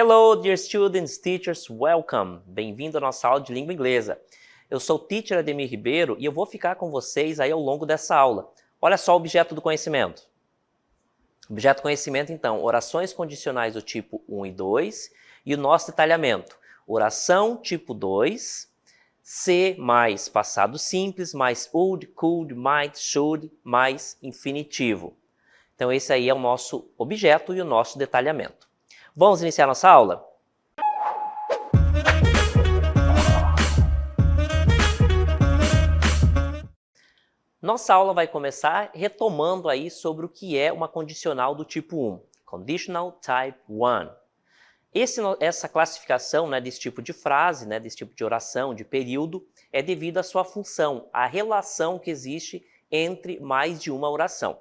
Hello, dear students, teachers, welcome! Bem-vindo à nossa aula de língua inglesa. Eu sou o teacher Ademir Ribeiro e eu vou ficar com vocês aí ao longo dessa aula. Olha só o objeto do conhecimento. Objeto do conhecimento, então, orações condicionais do tipo 1 e 2 e o nosso detalhamento. Oração tipo 2, ser mais passado simples, mais would, could, might, should, mais infinitivo. Então esse aí é o nosso objeto e o nosso detalhamento. Vamos iniciar nossa aula? Nossa aula vai começar retomando aí sobre o que é uma condicional do tipo 1, Conditional Type 1. Essa classificação, né, desse tipo de frase, né, desse tipo de oração, de período, é devido à sua função, à relação que existe entre mais de uma oração.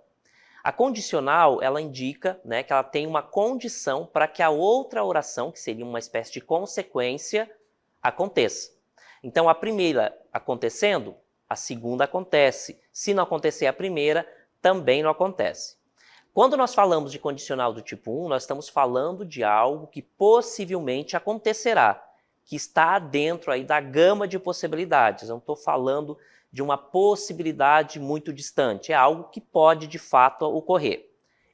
A condicional, ela indica, né, que ela tem uma condição para que a outra oração, que seria uma espécie de consequência, aconteça. Então, a primeira acontecendo, a segunda acontece. Se não acontecer a primeira, também não acontece. Quando nós falamos de condicional do tipo 1, nós estamos falando de algo que possivelmente acontecerá, que está dentro aí da gama de possibilidades. Eu não estou falando de uma possibilidade muito distante, é algo que pode de fato ocorrer.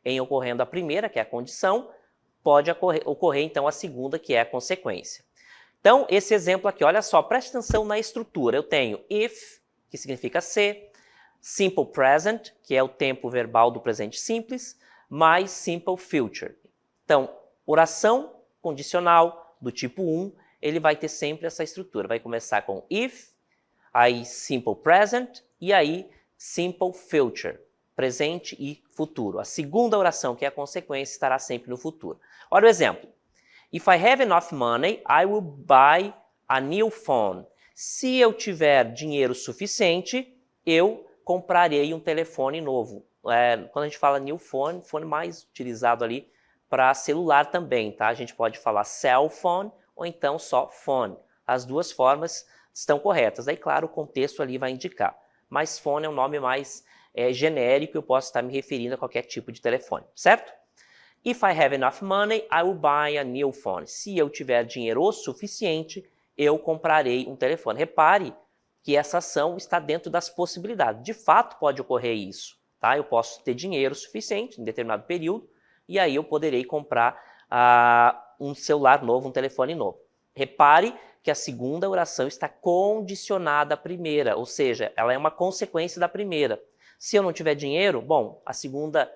Em ocorrendo a primeira, que é a condição, pode ocorrer então a segunda, que é a consequência. Então, esse exemplo aqui, olha só, preste atenção na estrutura. Eu tenho if, que significa ser, simple present, que é o tempo verbal do presente simples, mais simple future. Então, oração condicional do tipo 1, ele vai ter sempre essa estrutura. Vai começar com if, aí simple present e aí simple future, presente e futuro. A segunda oração, que é a consequência, estará sempre no futuro. Olha o exemplo. If I have enough money, I will buy a new phone. Se eu tiver dinheiro suficiente, eu comprarei um telefone novo. Quando a gente fala new phone, fone mais utilizado ali para celular também, tá? A gente pode falar cell phone ou então só phone. As duas formas estão corretas. Aí, claro, o contexto ali vai indicar. Mas phone é um nome mais genérico, eu posso estar me referindo a qualquer tipo de telefone, certo? If I have enough money, I will buy a new phone. Se eu tiver dinheiro o suficiente, eu comprarei um telefone. Repare que essa ação está dentro das possibilidades. De fato, pode ocorrer isso, tá? Eu posso ter dinheiro suficiente em determinado período e aí eu poderei comprar um celular novo, um telefone novo. Repare que a segunda oração está condicionada à primeira, ou seja, ela é uma consequência da primeira. Se eu não tiver dinheiro, bom, a segunda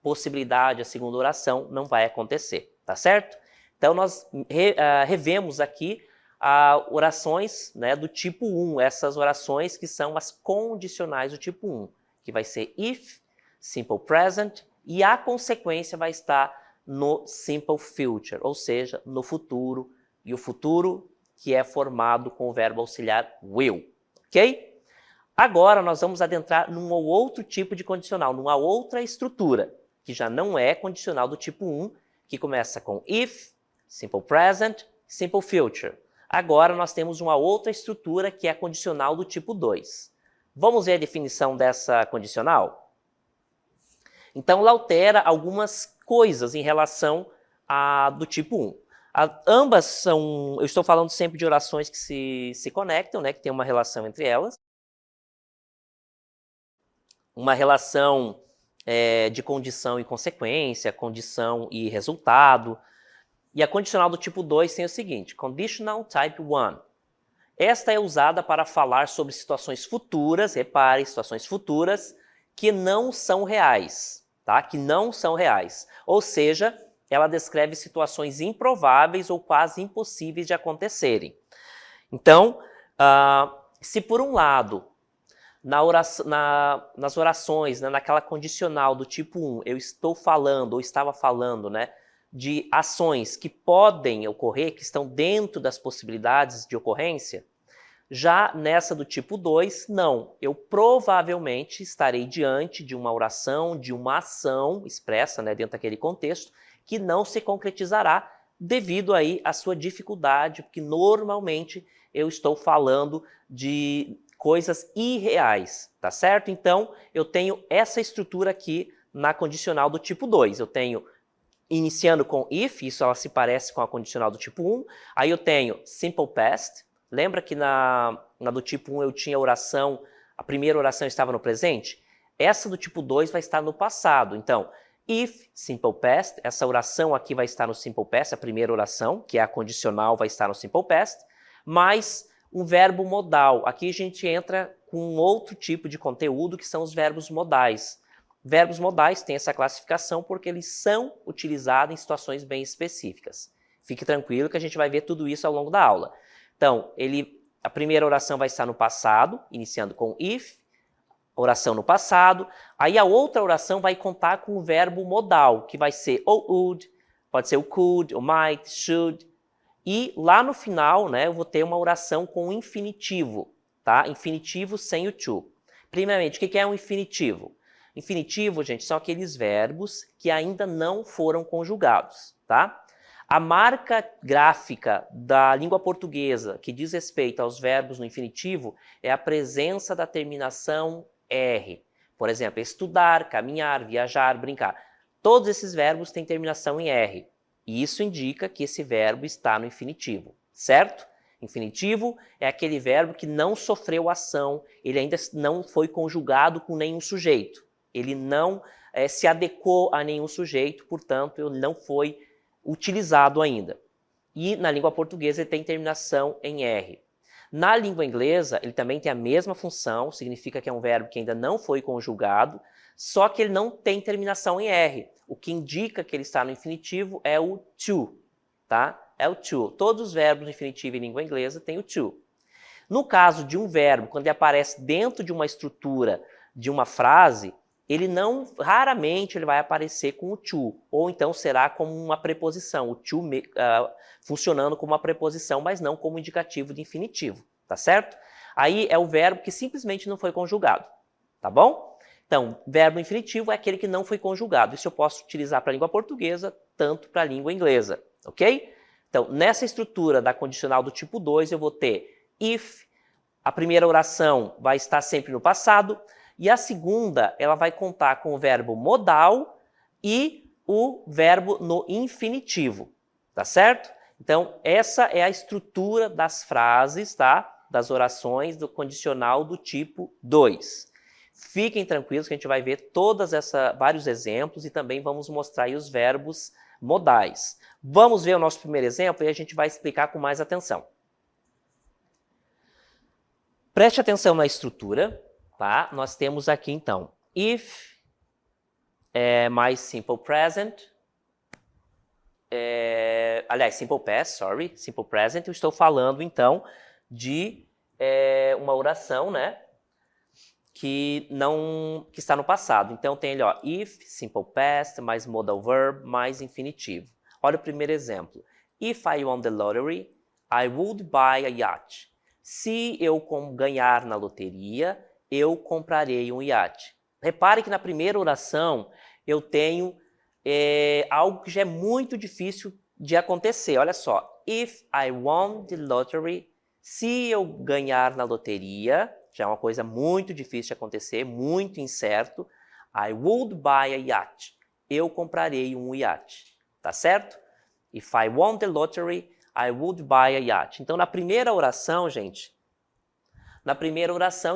possibilidade, a segunda oração não vai acontecer, tá certo? Então nós revemos aqui orações, né, do tipo 1, essas orações que são as condicionais do tipo 1, que vai ser if, simple present, e a consequência vai estar no simple future, ou seja, no futuro, e o futuro que é formado com o verbo auxiliar will, ok? Agora nós vamos adentrar num outro tipo de condicional, numa outra estrutura, que já não é condicional do tipo 1, que começa com if, simple present, simple future. Agora nós temos uma outra estrutura que é a condicional do tipo 2. Vamos ver a definição dessa condicional? Então ela altera algumas coisas em relação à do tipo 1. Ambas são, eu estou falando sempre de orações que se conectam, né, que tem uma relação entre elas. Uma relação de condição e consequência, condição e resultado. E a condicional do tipo 2 tem o seguinte, Conditional Type 1. Esta é usada para falar sobre situações futuras, repare, situações futuras que não são reais, tá? Que não são reais. Ou seja, ela descreve situações improváveis ou quase impossíveis de acontecerem. Então, se por um lado, nas orações, né, naquela condicional do tipo 1, eu estou falando ou estava falando, né, de ações que podem ocorrer, que estão dentro das possibilidades de ocorrência, já nessa do tipo 2, não. Eu provavelmente estarei diante de uma oração, de uma ação expressa, né, dentro daquele contexto, que não se concretizará devido aí à sua dificuldade, porque normalmente eu estou falando de coisas irreais, tá certo? Então, eu tenho essa estrutura aqui na condicional do tipo 2. Eu tenho iniciando com if, isso ela se parece com a condicional do tipo 1. Aí eu tenho simple past. Lembra que na do tipo 1 eu tinha oração, a primeira oração estava no presente? Essa do tipo 2 vai estar no passado. Então, if simple past, essa oração aqui vai estar no simple past, a primeira oração, que é a condicional, vai estar no simple past, mais um verbo modal. Aqui a gente entra com um outro tipo de conteúdo, que são os verbos modais. Verbos modais têm essa classificação porque eles são utilizados em situações bem específicas. Fique tranquilo que a gente vai ver tudo isso ao longo da aula. Então, a primeira oração vai estar no passado, iniciando com if, oração no passado. Aí a outra oração vai contar com o verbo modal, que vai ser o would, pode ser o could, o might, should. E lá no final, né, eu vou ter uma oração com o infinitivo, tá? Infinitivo sem o to. Primeiramente, o que é um infinitivo? Infinitivo, gente, são aqueles verbos que ainda não foram conjugados, tá? A marca gráfica da língua portuguesa que diz respeito aos verbos no infinitivo é a presença da terminação R. Por exemplo, estudar, caminhar, viajar, brincar. Todos esses verbos têm terminação em R. E isso indica que esse verbo está no infinitivo, certo? Infinitivo é aquele verbo que não sofreu ação, ele ainda não foi conjugado com nenhum sujeito. Ele não se adequou a nenhum sujeito, portanto, ele não foi utilizado ainda. E na língua portuguesa ele tem terminação em R. Na língua inglesa, ele também tem a mesma função, significa que é um verbo que ainda não foi conjugado, só que ele não tem terminação em R. O que indica que ele está no infinitivo é o to, tá? É o to. Todos os verbos no infinitivo em língua inglesa têm o to. No caso de um verbo, quando ele aparece dentro de uma estrutura de uma frase, raramente ele vai aparecer com o to, ou então será como uma preposição, o to funcionando como uma preposição, mas não como indicativo de infinitivo, tá certo? Aí é o verbo que simplesmente não foi conjugado, tá bom? Então, verbo infinitivo é aquele que não foi conjugado. Isso eu posso utilizar para a língua portuguesa, tanto para a língua inglesa, ok? Então, nessa estrutura da condicional do tipo 2, eu vou ter if, a primeira oração vai estar sempre no passado, e a segunda, ela vai contar com o verbo modal e o verbo no infinitivo, tá certo? Então, essa é a estrutura das frases, tá? Das orações do condicional do tipo 2. Fiquem tranquilos que a gente vai ver vários exemplos e também vamos mostrar aí os verbos modais. Vamos ver o nosso primeiro exemplo e a gente vai explicar com mais atenção. Preste atenção na estrutura. Tá? Nós temos aqui, então, if mais simple present, aliás, simple past, simple present, eu estou falando, então, de uma oração, né, que está no passado. Então, tem ali, ó, if, simple past, mais modal verb, mais infinitivo. Olha o primeiro exemplo. If I won the lottery, I would buy a yacht. Se eu ganhar na loteria, eu comprarei um iate. Repare que na primeira oração eu tenho algo que já é muito difícil de acontecer. Olha só. If I won the lottery, se eu ganhar na loteria, já é uma coisa muito difícil de acontecer, muito incerto. I would buy a yacht. Eu comprarei um iate. Tá certo? If I won the lottery, I would buy a yacht. Então, na primeira oração, gente,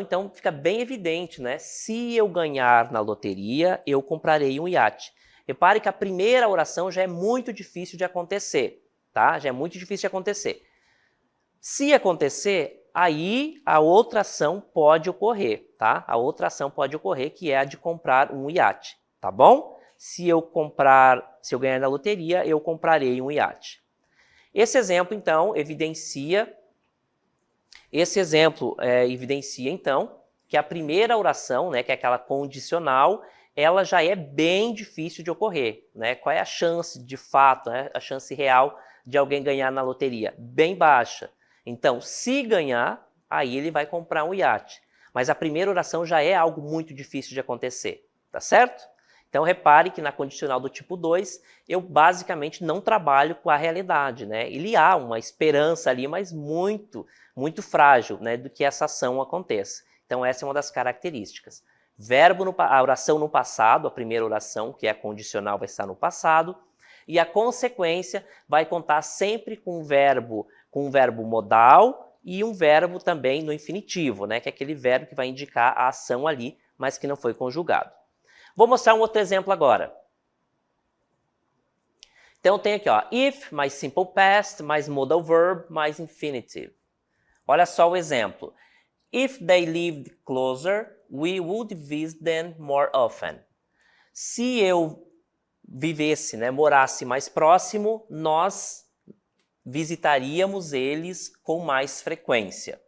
então, fica bem evidente, né? Se eu ganhar na loteria, eu comprarei um iate. Repare que a primeira oração já é muito difícil de acontecer, tá? Já é muito difícil de acontecer. Se acontecer, aí a outra ação pode ocorrer, tá? A outra ação pode ocorrer, que é a de comprar um iate, tá bom? Se eu ganhar na loteria, eu comprarei um iate. Esse exemplo, então, evidencia, então, que a primeira oração, né, que é aquela condicional, ela já é bem difícil de ocorrer, né? Qual é a chance, de fato, né, a chance real de alguém ganhar na loteria? Bem baixa. Então, se ganhar, aí ele vai comprar um iate. Mas a primeira oração já é algo muito difícil de acontecer, tá certo? Então, repare que na condicional do tipo 2, eu basicamente não trabalho com a realidade, né? Ele há uma esperança ali, mas muito, muito frágil, né, do que essa ação aconteça. Então, essa é uma das características. A oração no passado, a primeira oração, que é a condicional, vai estar no passado. e a consequência vai contar sempre com um verbo modal e um verbo também no infinitivo, né? Que é aquele verbo que vai indicar a ação ali, mas que não foi conjugado. Vou mostrar um outro exemplo agora. Então tem aqui, ó, if mais simple past mais modal verb mais infinitive. Olha só o exemplo. If they lived closer, we would visit them more often. Se eu vivesse, né, morasse mais próximo, nós visitaríamos eles com mais frequência.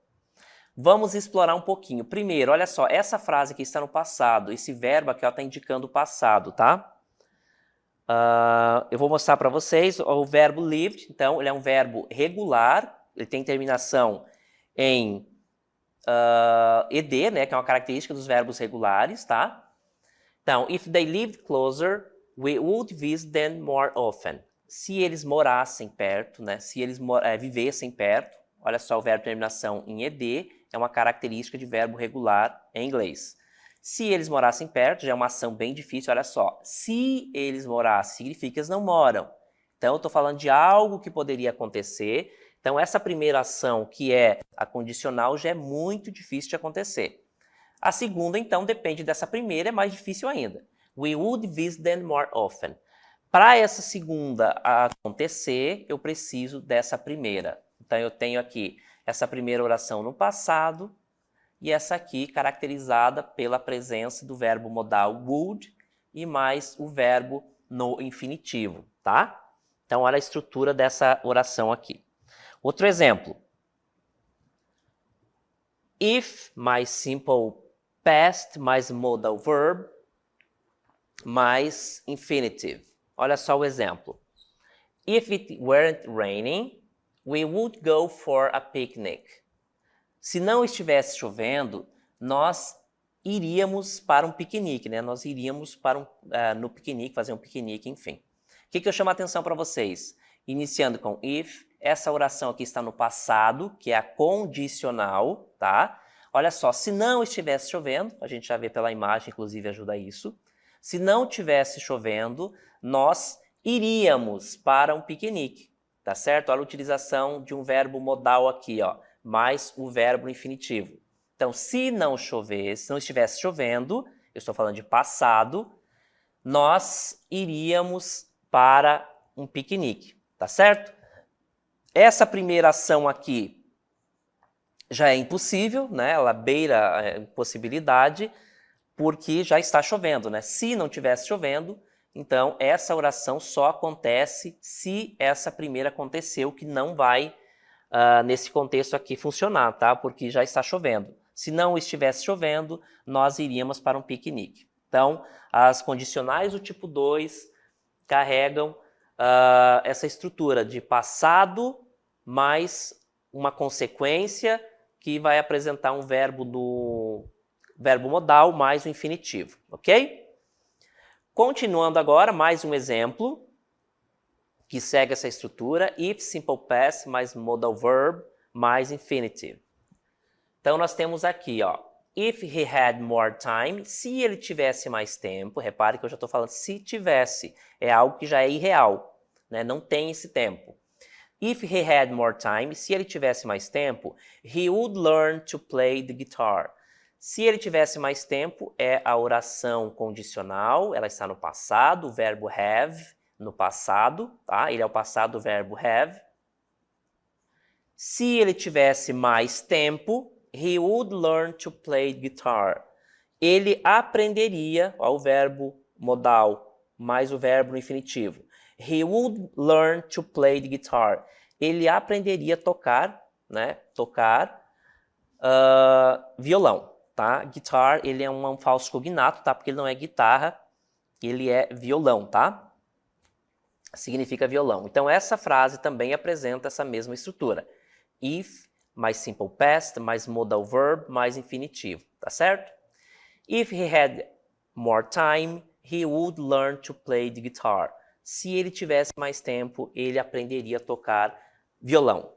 Vamos explorar um pouquinho. Primeiro, olha só, essa frase aqui está no passado. Esse verbo aqui está indicando o passado, tá? Eu vou mostrar para vocês o verbo lived. Então, ele é um verbo regular. Ele tem terminação em ed, né, que é uma característica dos verbos regulares, tá? Então, if they lived closer, we would visit them more often. Se eles morassem perto, né, se eles vivessem perto, olha só o verbo de terminação em ed, é uma característica de verbo regular em inglês. Se eles morassem perto, já é uma ação bem difícil, olha só. Se eles morassem, significa que eles não moram. Então, eu estou falando de algo que poderia acontecer. Então, essa primeira ação, que é a condicional, já é muito difícil de acontecer. A segunda, então, depende dessa primeira, é mais difícil ainda. We would visit them more often. Para essa segunda acontecer, eu preciso dessa primeira. Então, eu tenho aqui essa primeira oração no passado e essa aqui caracterizada pela presença do verbo modal would e mais o verbo no infinitivo, tá? Então, olha a estrutura dessa oração aqui. Outro exemplo. If mais simple past mais modal verb mais infinitive. Olha só o exemplo. If it weren't raining, we would go for a picnic. Se não estivesse chovendo, nós iríamos para um piquenique, né? Nós iríamos para no piquenique, fazer um piquenique, enfim. O que eu chamo a atenção para vocês? Iniciando com if, essa oração aqui está no passado, que é a condicional, tá? Olha só, se não estivesse chovendo, a gente já vê pela imagem, inclusive ajuda isso. Se não tivesse chovendo, nós iríamos para um piquenique, tá certo? Olha a utilização de um verbo modal aqui, ó, mais o verbo infinitivo. Então, se não chovesse, se não estivesse chovendo, eu estou falando de passado, nós iríamos para um piquenique, tá certo? Essa primeira ação aqui já é impossível, né? Ela beira a impossibilidade, porque já está chovendo, né? Se não tivesse chovendo, então essa oração só acontece se essa primeira aconteceu, que não vai, nesse contexto aqui, funcionar, tá? Porque já está chovendo. Se não estivesse chovendo, nós iríamos para um piquenique. Então, as condicionais do tipo 2 carregam essa estrutura de passado mais uma consequência que vai apresentar um verbo modal mais o infinitivo, ok? Continuando agora, mais um exemplo que segue essa estrutura, if simple past mais modal verb mais infinitive. Então nós temos aqui, ó, if he had more time, se ele tivesse mais tempo, repare que eu já estou falando se tivesse, é algo que já é irreal, né? Não tem esse tempo. If he had more time, se ele tivesse mais tempo, he would learn to play the guitar. Se ele tivesse mais tempo, é a oração condicional, ela está no passado, o verbo have no passado, tá? Ele é o passado do verbo have. Se ele tivesse mais tempo, he would learn to play guitar. Ele aprenderia, ó, o verbo modal mais o verbo no infinitivo. He would learn to play the guitar. Ele aprenderia a tocar, né? Tocar violão, tá? Guitar, ele é um falso cognato, tá? Porque ele não é guitarra, ele é violão, tá? Significa violão. Então, essa frase também apresenta essa mesma estrutura. If, mais simple past, mais modal verb, mais infinitivo, tá certo? If he had more time, he would learn to play the guitar. Se ele tivesse mais tempo, ele aprenderia a tocar violão.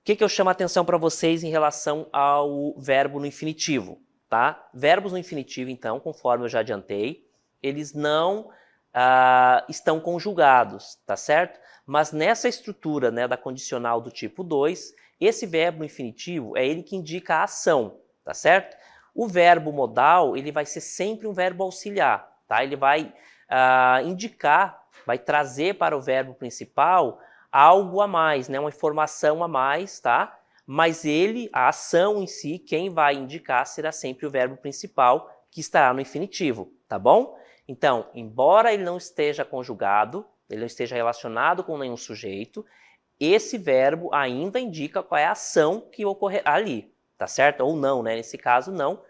O que eu chamo a atenção para vocês em relação ao verbo no infinitivo, tá? Verbos no infinitivo, então, conforme eu já adiantei, eles não estão conjugados, tá certo? Mas nessa estrutura, né, da condicional do tipo 2, esse verbo infinitivo é ele que indica a ação, tá certo? O verbo modal, ele vai ser sempre um verbo auxiliar, tá? Ele vai indicar, vai trazer para o verbo principal algo a mais, né, uma informação a mais, tá? Mas ele, a ação em si, quem vai indicar será sempre o verbo principal, que estará no infinitivo, tá bom? Então, embora ele não esteja conjugado, ele não esteja relacionado com nenhum sujeito, esse verbo ainda indica qual é a ação que ocorrerá ali, tá certo? Ou não, né? Nesse caso, não,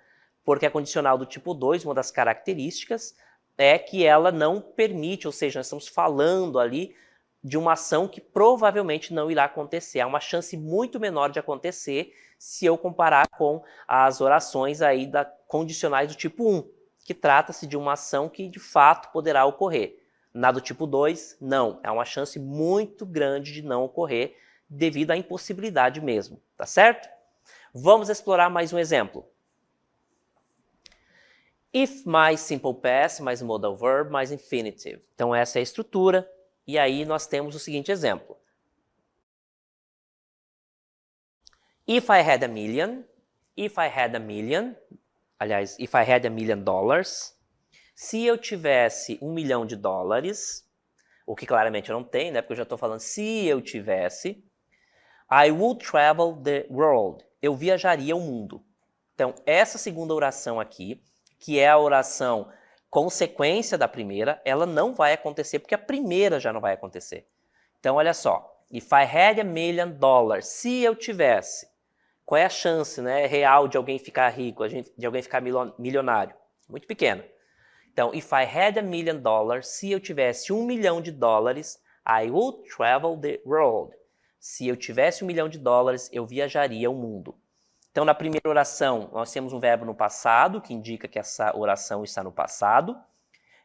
porque a condicional do tipo 2, uma das características é que ela não permite, ou seja, nós estamos falando ali de uma ação que provavelmente não irá acontecer. Há uma chance muito menor de acontecer se eu comparar com as orações aí condicionais do tipo 1, que trata-se de uma ação que de fato poderá ocorrer. Na do tipo 2, não. É uma chance muito grande de não ocorrer devido à impossibilidade mesmo, tá certo? Vamos explorar mais um exemplo. If mais simple past, mais modal verb, mais infinitive. Então essa é a estrutura. E aí nós temos o seguinte exemplo. If I had a million, aliás, if I had $1 million, se eu tivesse $1 milhão, o que claramente eu não tenho, né, porque eu já estou falando se eu tivesse, I would travel the world, eu viajaria o mundo. Então, essa segunda oração aqui, que é a oração consequência da primeira, ela não vai acontecer, porque a primeira já não vai acontecer. Então, olha só. If I had $1 million, se eu tivesse, qual é a chance, né, real de alguém ficar rico, de alguém ficar milionário? Muito pequena. Então, if I had $1 million, se eu tivesse $1 milhão, I would travel the world. Se eu tivesse $1 milhão, eu viajaria o mundo. Então, na primeira oração, nós temos um verbo no passado, que indica que essa oração está no passado.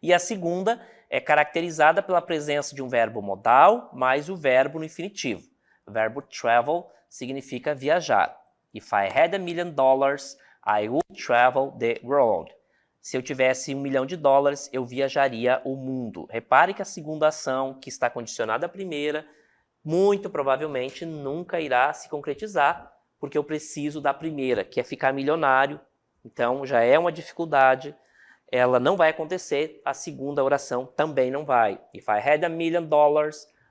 E a segunda é caracterizada pela presença de um verbo modal, mais o verbo no infinitivo. O verbo travel significa viajar. If I had $1 million, I would travel the world. Se eu tivesse $1 milhão, eu viajaria o mundo. Repare que a segunda ação, que está condicionada à primeira, muito provavelmente nunca irá se concretizar, porque eu preciso da primeira, que é ficar milionário. Então, já é uma dificuldade. Ela não vai acontecer, a segunda oração também não vai. If I had $1 million,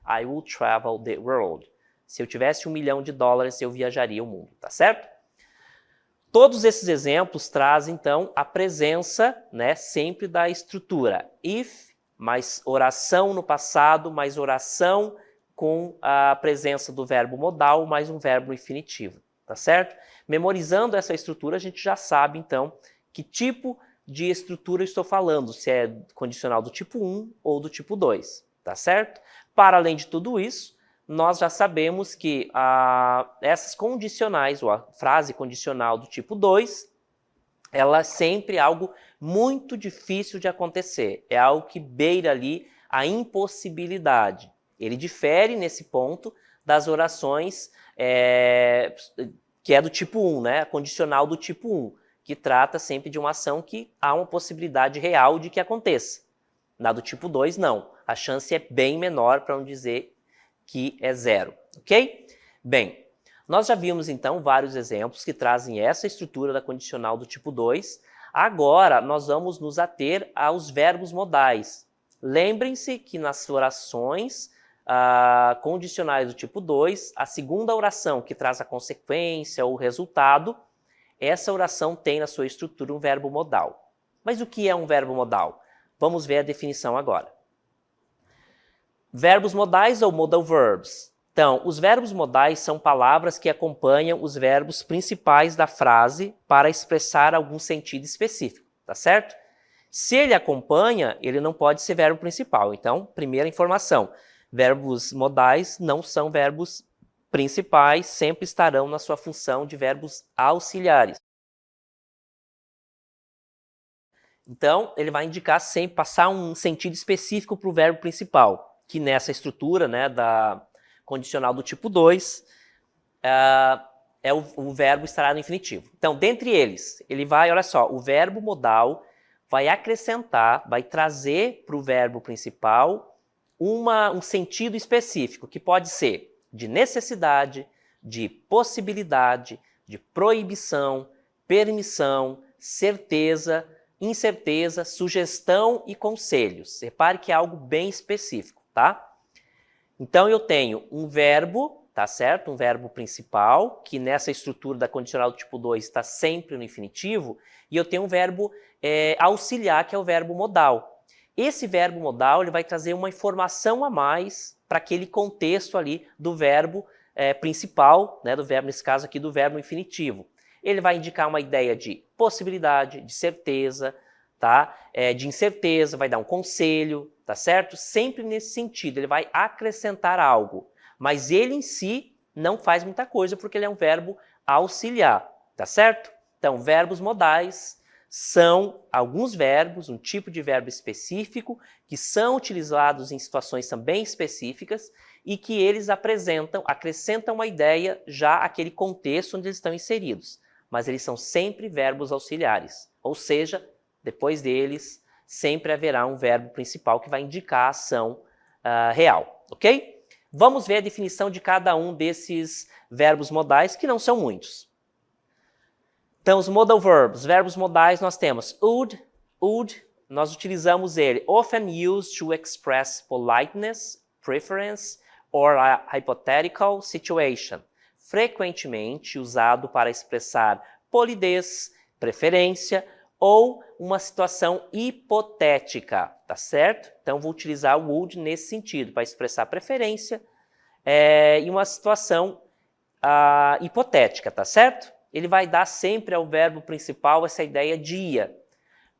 I would travel the world. Se eu tivesse $1 milhão, eu viajaria o mundo, tá certo? Todos esses exemplos trazem, então, a presença, né, sempre da estrutura. If, mais oração no passado, mais oração com a presença do verbo modal, mais um verbo infinitivo, tá certo? Memorizando essa estrutura, a gente já sabe, então, que tipo de estrutura eu estou falando, se é condicional do tipo 1 ou do tipo 2, tá certo? Para além de tudo isso, nós já sabemos que essas condicionais, ou a frase condicional do tipo 2, ela é sempre algo muito difícil de acontecer, é algo que beira ali a impossibilidade. Ele difere nesse ponto das orações que é do tipo 1, né? A condicional do tipo 1, que trata sempre de uma ação que há uma possibilidade real de que aconteça. Na do tipo 2, não. A chance é bem menor, para não dizer que é zero, ok? Bem, nós já vimos então vários exemplos que trazem essa estrutura da condicional do tipo 2. Agora, nós vamos nos ater aos verbos modais. Lembrem-se que nas orações condicionais do tipo 2, a segunda oração que traz a consequência ou o resultado, essa oração tem na sua estrutura um verbo modal. Mas o que é um verbo modal? Vamos ver a definição agora. Verbos modais ou modal verbs? Então, os verbos modais são palavras que acompanham os verbos principais da frase para expressar algum sentido específico, tá certo? Se ele acompanha, ele não pode ser verbo principal. Então, primeira informação, verbos modais não são verbos principais, sempre estarão na sua função de verbos auxiliares. Então, ele vai indicar sempre, passar um sentido específico para o verbo principal, que nessa estrutura, né, da condicional do tipo 2, o verbo estará no infinitivo. Então, dentre eles, ele vai, olha só, o verbo modal vai acrescentar, vai trazer para o verbo principal um sentido específico, que pode ser de necessidade, de possibilidade, de proibição, permissão, certeza, incerteza, sugestão e conselhos. Repare que é algo bem específico, tá? Então eu tenho um verbo, tá certo? Um verbo principal, que nessa estrutura da condicional do tipo 2 está sempre no infinitivo, e eu tenho um verbo auxiliar, que é o verbo modal. Esse verbo modal ele vai trazer uma informação a mais para aquele contexto ali do verbo principal, né, do verbo, nesse caso aqui, do verbo infinitivo. Ele vai indicar uma ideia de possibilidade, de certeza, tá? De incerteza, vai dar um conselho, tá certo? Sempre nesse sentido, ele vai acrescentar algo. Mas ele em si não faz muita coisa, porque ele é um verbo auxiliar, tá certo? Então, verbos modais são alguns verbos, um tipo de verbo específico, que são utilizados em situações também específicas e que eles acrescentam uma ideia já àquele contexto onde eles estão inseridos. Mas eles são sempre verbos auxiliares, ou seja, depois deles sempre haverá um verbo principal que vai indicar a ação real, ok? Vamos ver a definição de cada um desses verbos modais, que não são muitos. Então, os modal verbs, verbos modais, nós temos would, nós utilizamos ele often used to express politeness, preference or a hypothetical situation. Frequentemente usado para expressar polidez, preferência ou uma situação hipotética, tá certo? Então, vou utilizar o would nesse sentido, para expressar preferência em uma situação hipotética, tá certo? Ele vai dar sempre ao verbo principal essa ideia de ia.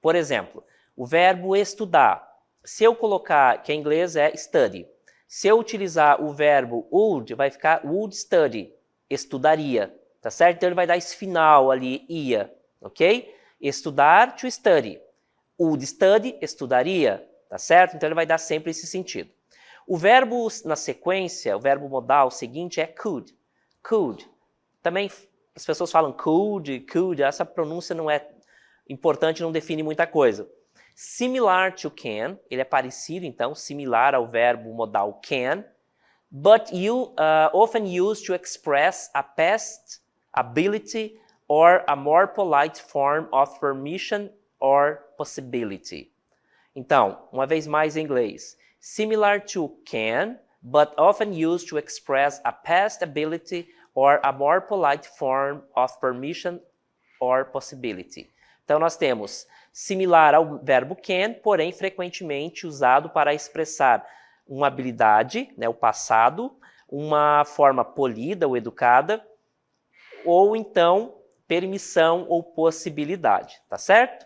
Por exemplo, o verbo estudar. Se eu colocar, que em inglês é study, se eu utilizar o verbo would, vai ficar would study, estudaria, tá certo? Então ele vai dar esse final ali, ia, ok? Estudar, to study. Would study, estudaria, tá certo? Então ele vai dar sempre esse sentido. O verbo na sequência, o verbo modal seguinte é could. Could. Também as pessoas falam could, essa pronúncia não é importante, não define muita coisa. Similar to can, ele é parecido, então, similar ao verbo modal can, but often used to express a past ability or a more polite form of permission or possibility. Então, uma vez mais em inglês. Similar to can, but often used to express a past ability or a more polite form of permission or possibility. Então, nós temos similar ao verbo can, porém frequentemente usado para expressar uma habilidade, né, o passado, uma forma polida ou educada, ou então permissão ou possibilidade, tá certo?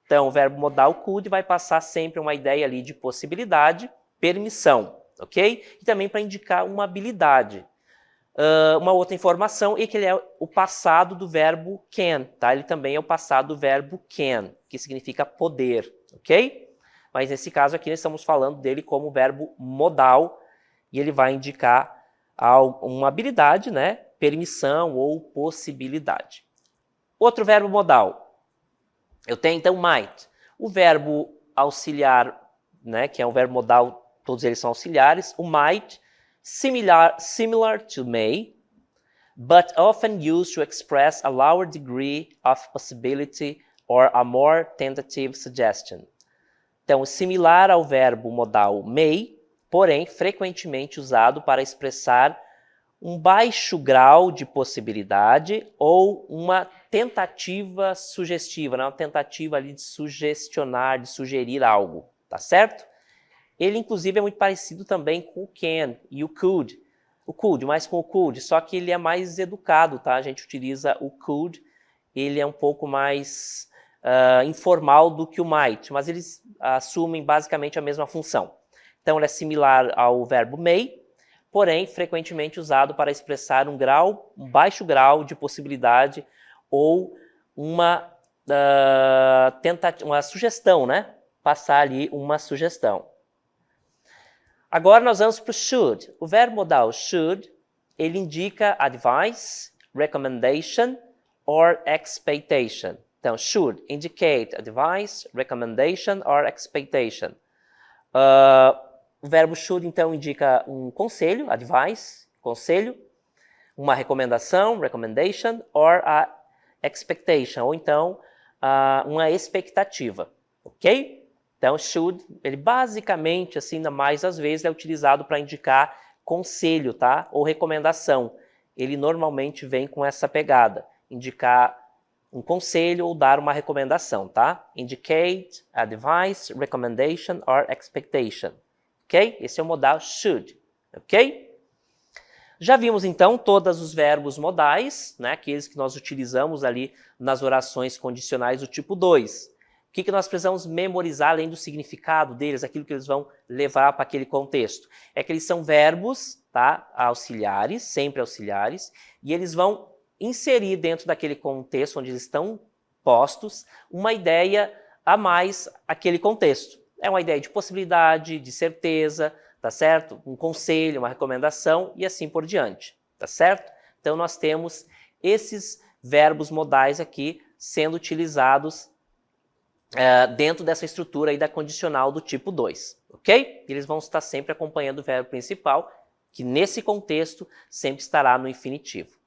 Então, o verbo modal could vai passar sempre uma ideia ali de possibilidade, permissão, ok? E também para indicar uma habilidade. Uma outra informação é que ele é o passado do verbo can, tá? Ele também é o passado do verbo can, que significa poder, ok? Mas nesse caso aqui nós estamos falando dele como verbo modal e ele vai indicar uma habilidade, né? Permissão ou possibilidade. Outro verbo modal. Eu tenho então might. O verbo auxiliar, né? Que é um verbo modal, todos eles são auxiliares. O might. Similar to may, but often used to express a lower degree of possibility or a more tentative suggestion. Então, similar ao verbo modal may, porém frequentemente usado para expressar um baixo grau de possibilidade ou uma tentativa sugestiva, né? Uma tentativa ali de sugestionar, de sugerir algo, tá certo? Ele, inclusive, é muito parecido também com o can e o could. O could, mais com o could, só que ele é mais educado, tá? A gente utiliza o could, ele é um pouco mais informal do que o might, mas eles assumem basicamente a mesma função. Então, ele é similar ao verbo may, porém, frequentemente usado para expressar um baixo grau de possibilidade ou uma sugestão, né? Passar ali uma sugestão. Agora nós vamos para o should. O verbo modal should, ele indica advice, recommendation or expectation. Então, should indicate advice, recommendation or expectation. O verbo should, então, indica um conselho, advice, conselho, uma recomendação, recommendation, or a expectation, ou então uma expectativa, ok? Então, should, ele basicamente, assim, ainda mais às vezes, é utilizado para indicar conselho, tá? Ou recomendação. Ele normalmente vem com essa pegada, indicar um conselho ou dar uma recomendação, tá? Indicate, advice, recommendation or expectation, ok? Esse é o modal should, ok? Já vimos, então, todos os verbos modais, né? Aqueles que nós utilizamos ali nas orações condicionais do tipo 2. O que nós precisamos memorizar além do significado deles, aquilo que eles vão levar para aquele contexto? É que eles são verbos, tá? Auxiliares, sempre auxiliares, e eles vão inserir dentro daquele contexto onde eles estão postos uma ideia a mais aquele contexto. É uma ideia de possibilidade, de certeza, tá certo? Um conselho, uma recomendação e assim por diante, tá certo? Então nós temos esses verbos modais aqui sendo utilizados dentro dessa estrutura aí da condicional do tipo 2, ok? Eles vão estar sempre acompanhando o verbo principal, que nesse contexto sempre estará no infinitivo.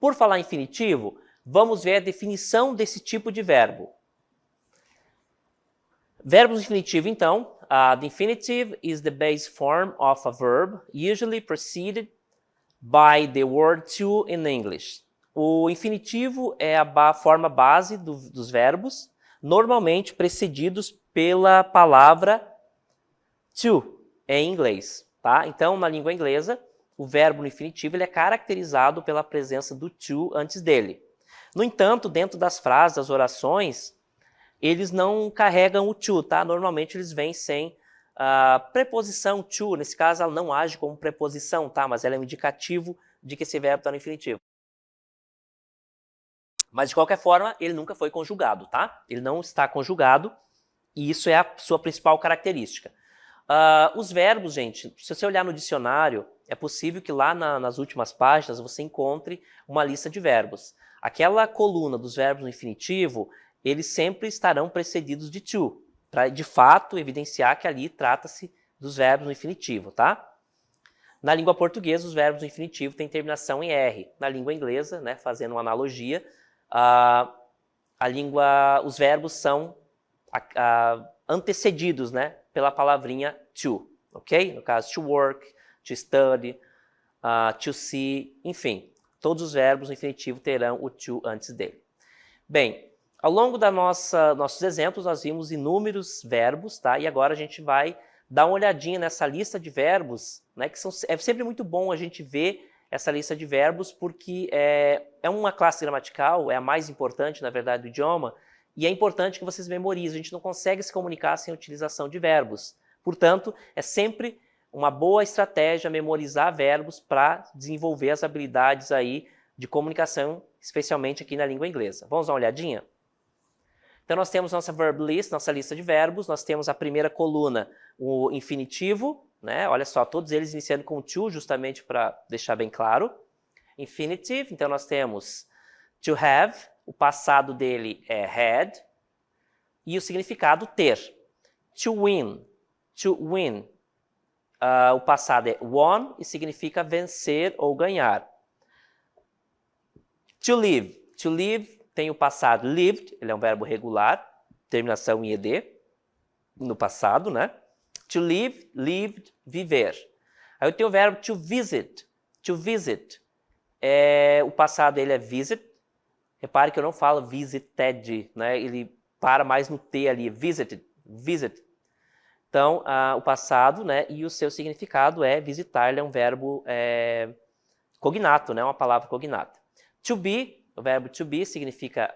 Por falar em infinitivo, vamos ver a definição desse tipo de verbo. Verbos infinitivos, então, the infinitive is the base form of a verb, usually preceded by the word to in English. O infinitivo é a forma base dos verbos, normalmente precedidos pela palavra to em inglês, tá? Então, na língua inglesa, o verbo no infinitivo ele é caracterizado pela presença do to antes dele. No entanto, dentro das frases, das orações, eles não carregam o to, tá? Normalmente eles vêm sem preposição to. Nesse caso, ela não age como preposição, tá? Mas ela é um indicativo de que esse verbo está no infinitivo. Mas, de qualquer forma, ele nunca foi conjugado, tá? Ele não está conjugado e isso é a sua principal característica. Os verbos, gente, se você olhar no dicionário, é possível que lá nas últimas páginas você encontre uma lista de verbos. Aquela coluna dos verbos no infinitivo, eles sempre estarão precedidos de to, para de fato evidenciar que ali trata-se dos verbos no infinitivo, tá? Na língua portuguesa, os verbos no infinitivo têm terminação em R. Na língua inglesa, né, fazendo uma analogia, os verbos são antecedidos, né, pela palavrinha to, ok? No caso, to work, to study, to see, enfim, todos os verbos no infinitivo terão o to antes dele. Bem, ao longo da nossos exemplos, nós vimos inúmeros verbos, tá? E agora a gente vai dar uma olhadinha nessa lista de verbos, né? Que é sempre muito bom a gente ver essa lista de verbos, porque é uma classe gramatical, é a mais importante, na verdade, do idioma, e é importante que vocês memorizem. A gente não consegue se comunicar sem a utilização de verbos. Portanto, é sempre uma boa estratégia memorizar verbos para desenvolver as habilidades aí de comunicação, especialmente aqui na língua inglesa. Vamos dar uma olhadinha? Então, nós temos nossa verb list, nossa lista de verbos. Nós temos a primeira coluna, o infinitivo, né? Olha só, todos eles iniciando com to, justamente para deixar bem claro. Infinitive, então nós temos to have, o passado dele é had, e o significado ter. To win, o passado é won e significa vencer ou ganhar. To live tem o passado lived, ele é um verbo regular, terminação em ed, no passado, né? To live, lived, viver. Aí eu tenho o verbo to visit, o passado dele é visit. Repare que eu não falo visited, né? Ele para mais no T ali, visit. Então, o passado, né? E o seu significado é visitar, ele é um verbo cognato, né? Uma palavra cognata. To be, o verbo to be significa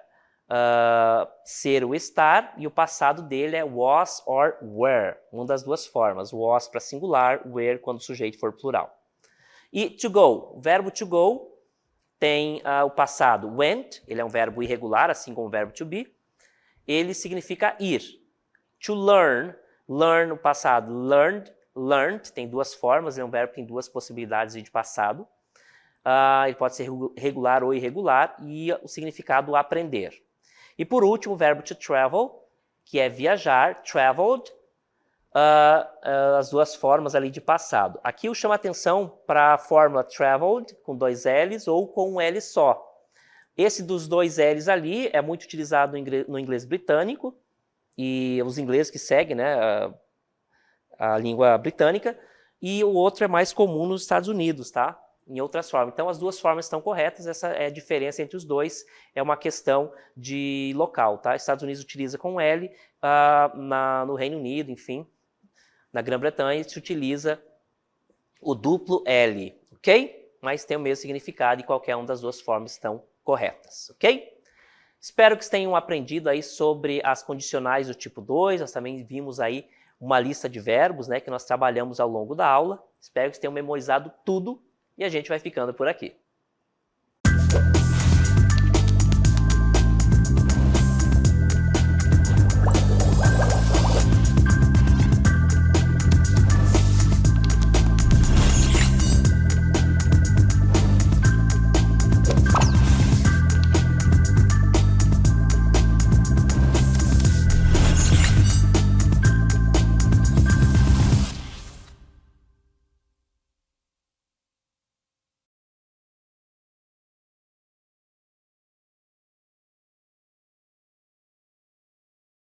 ser ou estar, e o passado dele é was or were, uma das duas formas, was para singular, were quando o sujeito for plural. E to go, o verbo to go tem o passado went, ele é um verbo irregular, assim como o verbo to be, ele significa ir. To learn, o passado learned, tem duas formas, é um verbo que tem duas possibilidades de passado. Ele pode ser regular ou irregular, e o significado aprender. E por último, o verbo to travel, que é viajar, traveled, as duas formas ali de passado. Aqui eu chamo a atenção para a fórmula traveled, com 2 L's ou com um L só. Esse dos 2 L's ali é muito utilizado no inglês britânico, e os ingleses que seguem, né, a língua britânica, e o outro é mais comum nos Estados Unidos, tá? Em outras formas. Então, as duas formas estão corretas, essa é a diferença entre os dois, é uma questão de local, tá? Estados Unidos utiliza com L, no Reino Unido, enfim, na Grã-Bretanha se utiliza o duplo L, ok? Mas tem o mesmo significado e qualquer uma das duas formas estão corretas, ok? Espero que vocês tenham aprendido aí sobre as condicionais do tipo 2, nós também vimos aí uma lista de verbos, né, que nós trabalhamos ao longo da aula. Espero que vocês tenham memorizado tudo e a gente vai ficando por aqui.